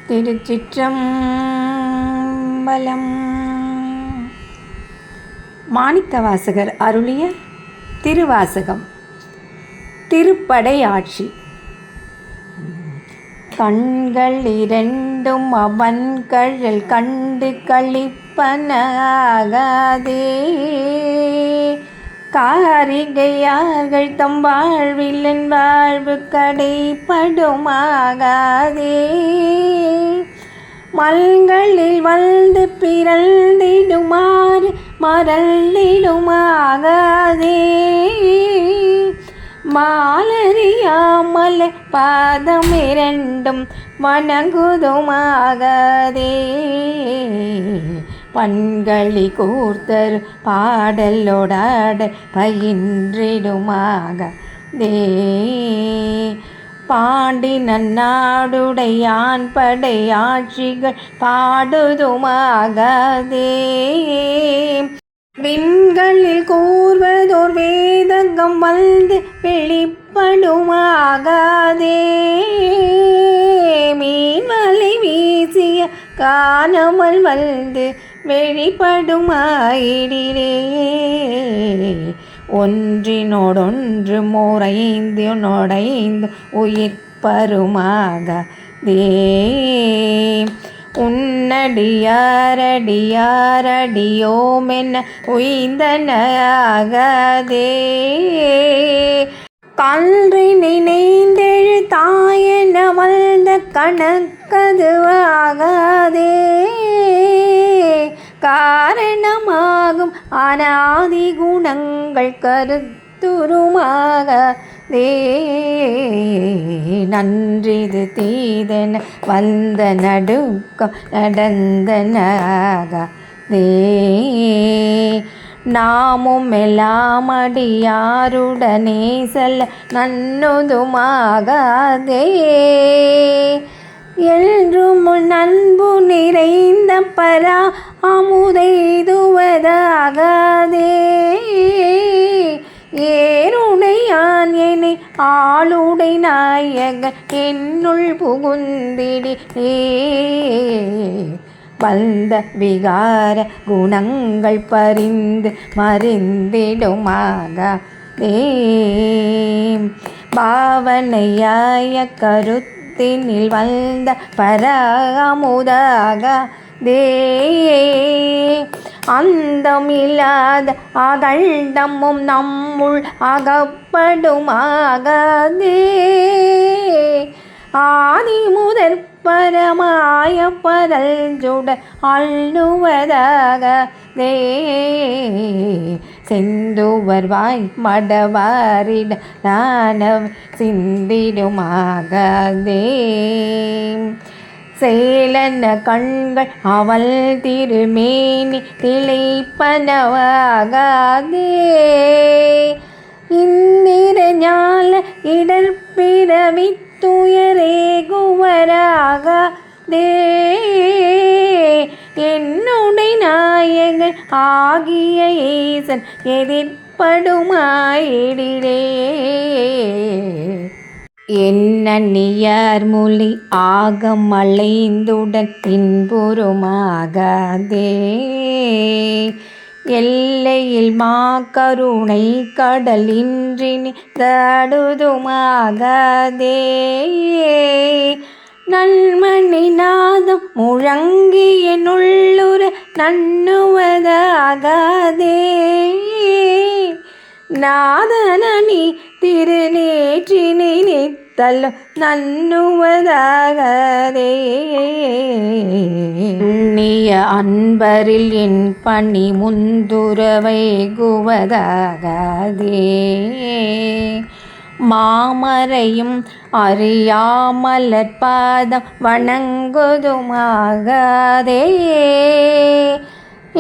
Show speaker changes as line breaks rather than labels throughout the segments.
திருச்சிற்றம்பலம். மாணிக்கவாசகர் அருளிய திருவாசகம். திருப்படை ஆட்சி. கண்கள் இரண்டும் அவன் கழல் கண்டு களிப்பனாகாதே, காரிகையார்கள் தம் வாழ்விலன் வாழ்வு கடைப்படுமாகாதே, மல்களில் வந்து பிறந்திடுமாறு மறந்திடுமாகாதே, மாலறியாமல பாதம் இரண்டும் வணங்குதுமாகாதே, பண்களி கூர்த்தரு பாடலோடாட பயின்றிடுமாகாதே, பாண்டி நன்னாடுடையான் படையாட்சிகள் பாடுதுமாகாதே, விண்களில் கூர்வதோர் வேதகம் வந்து வெளிப்படுமாகாதே, மீன்வலை வீசிய காணமல் வந்து வெளிப்படுமாயிடிலே, ஒன்றினோடொன்று முறைந்து நொடைந்து உயிர் பருமாகாதே, உன்னடியாரடியாரடியோமென உய்ந்தனாகாதே, கன்றி நினைந்தெழு தாயென வந்த கணக்கதுவாகாதே, காரணமாகும் அநாதி குணங்கள் கருத்துருமாகாதே, நன்றிது தீதென வந்த நடுக்கம் நடந்தனாகாதே, நாமும் எல்லாம் அடியாருடனே செல்ல நன்னுதுமாகாதே, என்றும் நண்பு நிறைந்த பரா அமுதைதுவதாகாதே, ஏருடையான் என்னை ஆளுடை நாயகன் என்னுள் புகுந்திடிலே, வந்த விகார குணங்கள் பறிந்து மறிந்திடுமாகாதே, பாவனையாய கருத்தினில் வந்த பரமுதாகாதே, அந்தமில்லாத அகண்டமும் நம்முள் அகப்படுமாகாதே, ஆதி முதற் பரமாய பரல்ஜுட அள்ளுவதாகாதே, செந்துவர்வாய் மடவாரிட நானவ் சிந்திடுமாகாதே, சேலன கண்கள் அவள் திருமேனி திளைப்பனவாகாதே, இந்திர ஞால இடர்பிறவி துயரேகுவராகாதே, என்னுடை நாயகன் ஆகிய ஈசன் எதிர்ப்படுமாயிடிலே, என்னியார் மொழி ஆகம் அலைந்துடன் இன்புறுமாகாதே, எல்லையில் மா கருணை கடல் இன்றினி தடுதுமாகாதே, நன்மணி நாதம் முழங்கிய நுள்ளுற நண்ணுவதாகாதே, நாதனி திருநேற்றினை நித்தலும் நண்ணுவதாகாதே, எண்ணிய அன்பரில் என் பணி முந்துரவை குவதாகாதே, மாமரையும் அறியாமலர் பாதம் வணங்குதுமாகாதே,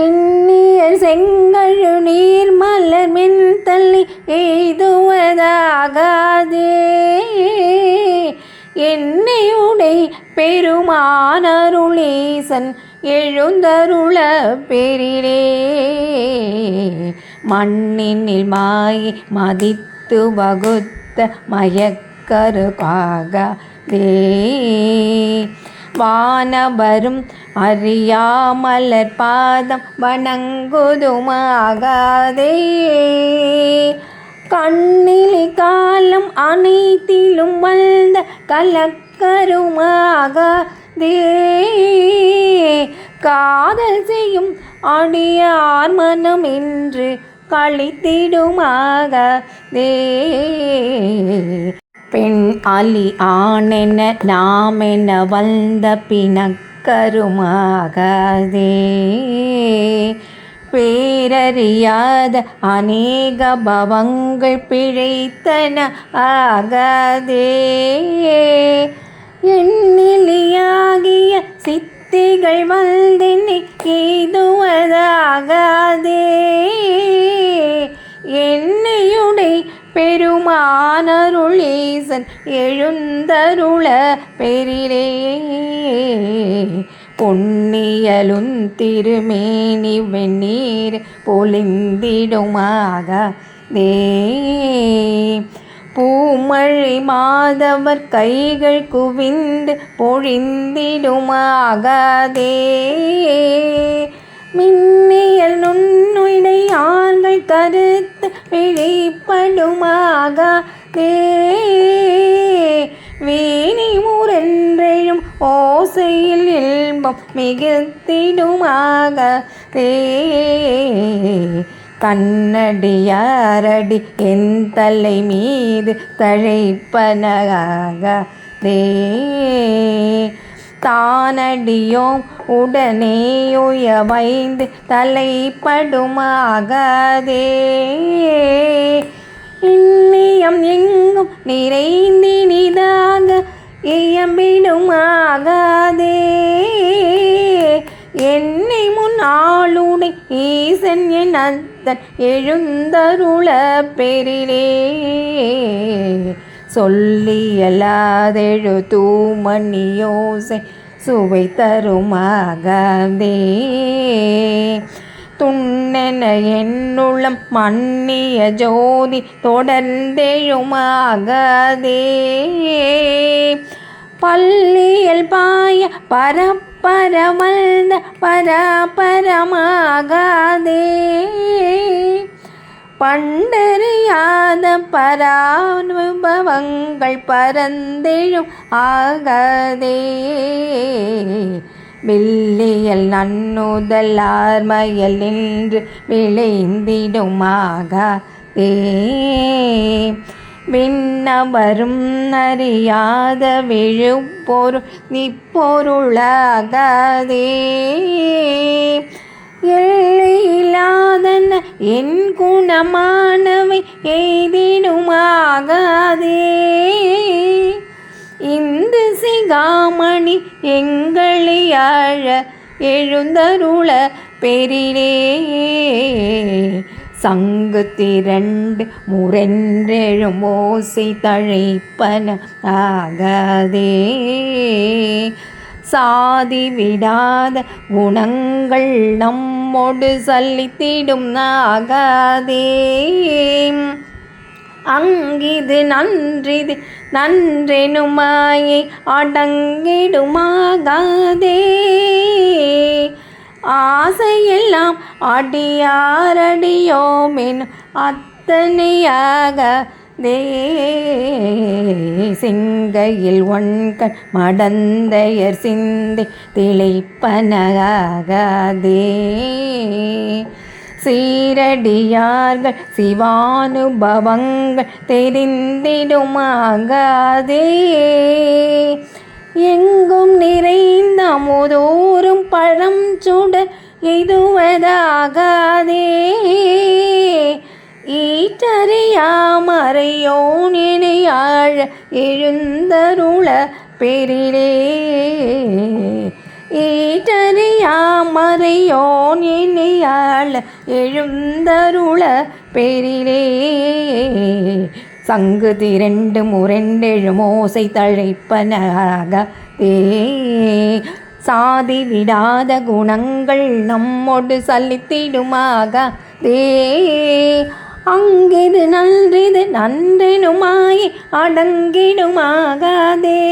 இன்னியர் செங்கழு நீர் மலர் மென் தள்ளி எய்துவதாகாதே, என்னையுடை பெருமானருளீசன் எழுந்தருள பெரிலே, மண்ணினில் மாயை மதித்து வகுத்த மயக்கரு காகதே, வானவரும் அறியாமலர் பாதம் வணங்குதுமாகாதே. கண்ணிலி காலம் அனைத்திலும் வந்த கலக்கருமாகாதே. காதல் செய்யும் அடியார் மனம் என்று கழித்திடுமாகாதே. பெண் அலி ஆணென நாமென வந்த பிணக்கருமாகாதே. பேரறியாத அநேக பவங்கள் பிழைத்தன ஆகாதே. எண்ணிலியாகிய சித்திகள் வந்தென்னை எய்துவதாகாதே. என்னையுடை பெருமானருளீசன் எழுந்தருள பெரிலே. பொன்னியலுன் திருமேனி வெந்நீர் பொழிந்திடுமாகாதே. பூமழை மாதவர் கைகள் குவிந்து பொழிந்திடுமாகாதே. மின்னியல் நுண்ணுடை ஆண்கள் கருத்து வெளிப்படுமாகாதே. வீணி முரன்றெழும் ஓசையில் இன்பம் மிகுத்திடுமாகாதே. கண்ணடியாரடி என் தலை மீது தழைப்பனகாதே. தானடியோம் உடனேயுய வைந்து தலைப்படுமாகாதே. இன்னியம் எங்கும் நிறைந்தினிதாக இயம்பிடுமாகாதே. என்னை முன் ஆளுடை ஈசன் என் அத்தன் எழுந்தருள பெரிலே. சொல்லியலாதெழு தூமணியோசை சுவை தருமாகாதே. துண்ணென என்னுளம் மன்னிய ஜோதி தொடர்ந்தெழுமாகாதே. பள்ளியல் பாய பரப்பரவல்த பரபரமாகாதே. பண்டறியாத பரானுபவங்கள் பரந்தெழும் ஆகாதே. வில்லியல் நன்னுதல் ஆர்மயல் நின்று விளைந்திடுமாகாதே. விண்ணவரும் அறியாத விழுப்பொருள் நிப்பொருளாகாதே. எல்லையில்லாதன என் குணமானவை எய்திடுமாகாதே. இந்த சிகாமணி எங்களியாழ எழுந்தருள பெரிலே. சங்கு திரண்டு முரென்றெழும் ஓசை தழைப்பன ஆகாதே. சாதி விடாத குணங்கள் நம்மோடு சலித்திடும் ஆகாதே. அங்கிது நன்றிது நன்றெனுமாயை அடங்கிடுமாகாதே. ஆசையெல்லாம் அடியாரடியோமென் அத்தனையாகாதே. சிங்கையில் ஒன்கண் மடந்தையர் சிந்தை திளைப்பனகாதே. சீரடியார்கள் சிவானுபவங்கள் தெரிந்திடுமாகாதே. எங்கும் நிறைந்த முதோறும் பழம் சுட எய்துவதாகாதே. ஈற்றறியாமறையோன் இணையாழ எழுந்தருள பெரிலே. ஈற்றறியாமறையோன் இணையாழ எழுந்தருள பெரிலே. சங்கு திரண்டு முரெண்டெழும் ஓசை தழைப்பனகாதே. சாதி விடாத குணங்கள் நம்மோடு சலித்திடுமாகாதே. அங்கிது நன்றிது நன்றெனுமாய் அடங்கிடுமாகாதே.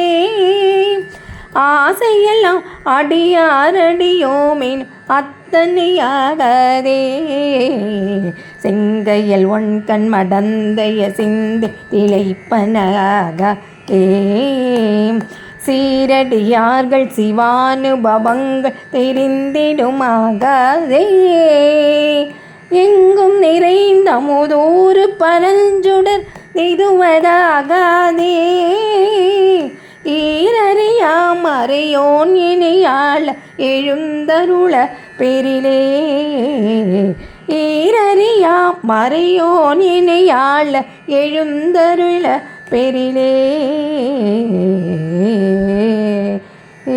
ஆசையெல்லாம் அடியாரடியோமின் அத்தனையாகதே செங்கையல் ஒன்கண் மடந்தைய சிந்தை திளைப்பனாகதே சீரடியார்கள் சிவானுபவங்கள் தெரிந்திடுமாகதே எங்கும் நிறைந்த முதூறு பரஞ்சுடர் இதுவதாகதே ஈரறியா மறையோன் இனியாள எழுந்தருள பெரிலே ஈரறியா மறையோன் இனியாள எழுந்தருள பெரிலே ஏ